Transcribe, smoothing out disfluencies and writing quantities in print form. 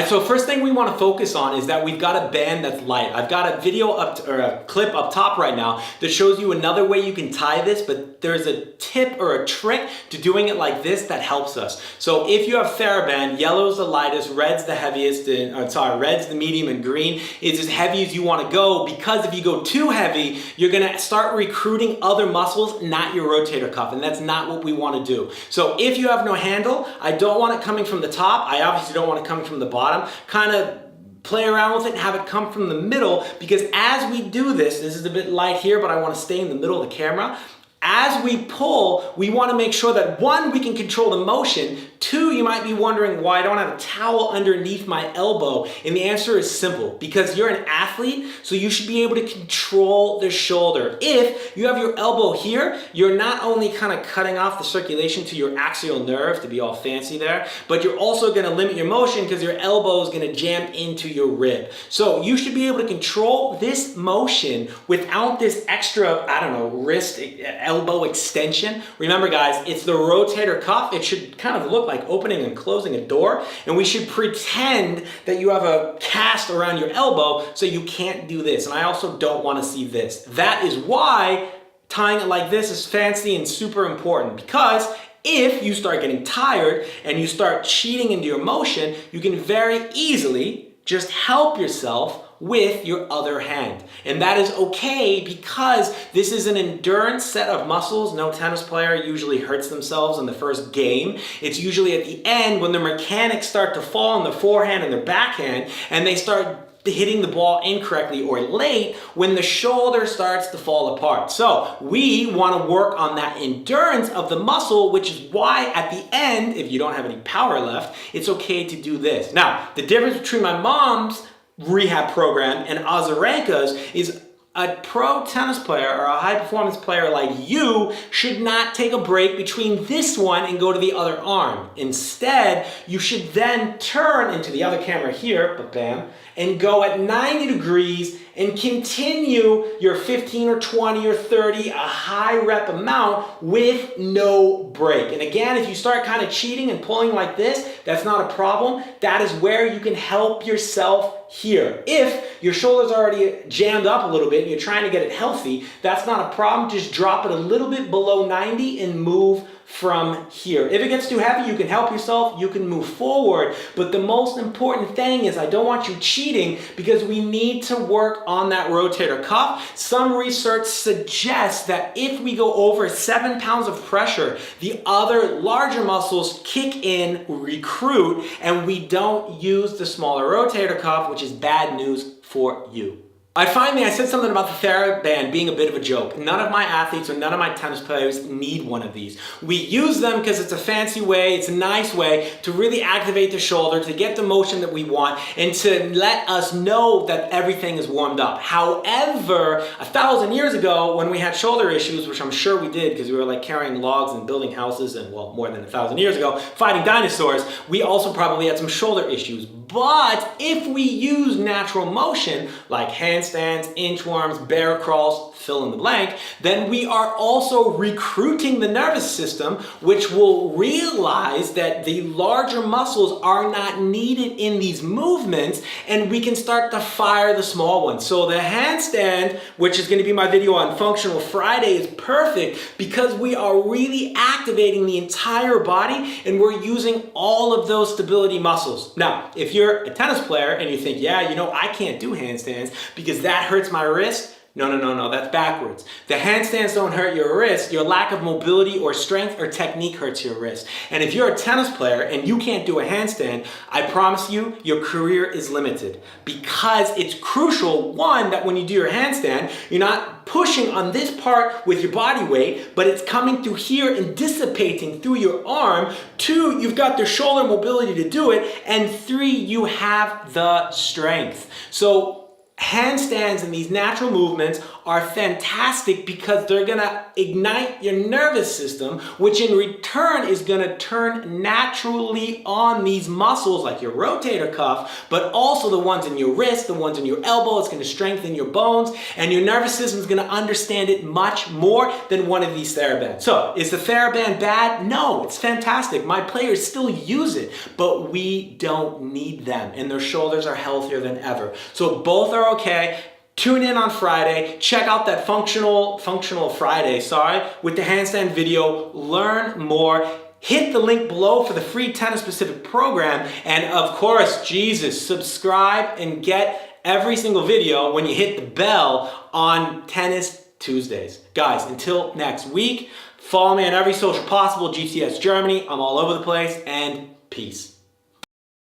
So first thing we want to focus on is that we've got a band that's light. I've got a video or a clip up top right now that shows you another way you can tie this, but there's a tip or a trick to doing it like this that helps us. So if you have TheraBand, yellow's the lightest, red's the heaviest, red's the medium, and green is as heavy as you want to go, because if you go too heavy, you're going to start recruiting other muscles, not your rotator cuff, and that's not what we want to do. So if you have no handle, I don't want it coming from the top. I obviously don't want it coming from the bottom. Kind of play around with it and have it come from the middle, because as we do this is a bit light here, but I want to stay in the middle of the camera. As we pull, we want to make sure that one, we can control the motion. Two, you might be wondering why I don't have a towel underneath my elbow. And the answer is simple, because you're an athlete, so you should be able to control the shoulder. If you have your elbow here, you're not only kind of cutting off the circulation to your axial nerve, to be all fancy there, but you're also going to limit your motion because your elbow is going to jam into your rib. So you should be able to control this motion without this extra, wrist, elbow extension. Remember guys, it's the rotator cuff. It should kind of look like opening and closing a door, and we should pretend that you have a cast around your elbow so you can't do this. And I also don't want to see this. That is why tying it like this is fancy and super important, because if you start getting tired and you start cheating into your motion, you can very easily just help yourself with your other hand. And that is okay, because this is an endurance set of muscles. No tennis player usually hurts themselves in the first game. It's usually at the end when the mechanics start to fall in the forehand and their backhand, and they start hitting the ball incorrectly or late, when the shoulder starts to fall apart. So we want to work on that endurance of the muscle, which is why at the end, if you don't have any power left, it's okay to do this. Now, the difference between my mom's rehab program and Azarenka's is a pro tennis player or a high performance player like you should not take a break between this one and go to the other arm. Instead, you should then turn into the other camera here, but bam, and go at 90 degrees and continue your 15 or 20 or 30, a high rep amount with no break. And again, if you start kind of cheating and pulling like this, that's not a problem. That is where you can help yourself here. If your shoulder's already jammed up a little bit and you're trying to get it healthy, that's not a problem. Just drop it a little bit below 90 and move from here. If it gets too heavy, you can help yourself, you can move forward. But the most important thing is I don't want you cheating, because we need to work on that rotator cuff. Some research suggests that if we go over 7 pounds of pressure, the other larger muscles kick in, recruit, and we don't use the smaller rotator cuff, which is bad news for you. I said something about the TheraBand being a bit of a joke. None of my athletes or none of my tennis players need one of these. We use them because it's a fancy way, it's a nice way to really activate the shoulder, to get the motion that we want, and to let us know that everything is warmed up. However, 1,000 years ago, when we had shoulder issues, which I'm sure we did because we were like carrying logs and building houses, and well, more than 1,000 years ago, fighting dinosaurs, we also probably had some shoulder issues. But if we use natural motion, like handstands, inchworms, bear crawls, fill in the blank, then we are also recruiting the nervous system, which will realize that the larger muscles are not needed in these movements, and we can start to fire the small ones. So the handstand, which is going to be my video on Functional Friday, is perfect because we are really activating the entire body and we're using all of those stability muscles. Now, if you're a tennis player and you think, yeah, I can't do handstands because that hurts my wrist. No, that's backwards. The handstands don't hurt your wrist. Your lack of mobility or strength or technique hurts your wrist. And if you're a tennis player and you can't do a handstand, I promise you, your career is limited, because it's crucial, one, that when you do your handstand, you're not pushing on this part with your body weight, but it's coming through here and dissipating through your arm. Two, you've got the shoulder mobility to do it. And three, you have the strength. So handstands and these natural movements are fantastic because they're gonna ignite your nervous system, which in return is gonna turn naturally on these muscles like your rotator cuff, but also the ones in your wrist, the ones in your elbow. It's gonna strengthen your bones, and your nervous system is gonna understand it much more than one of these TheraBands. So, is the TheraBand bad? No, it's fantastic. My players still use it, but we don't need them, and their shoulders are healthier than ever. So both are okay. Tune in on Friday. Check out that functional Friday, with the handstand video. Learn more. Hit the link below for the free tennis specific program. And of course, subscribe and get every single video when you hit the bell on Tennis Tuesdays. Guys, until next week, follow me on every social possible, GTS Germany. I'm all over the place, and peace.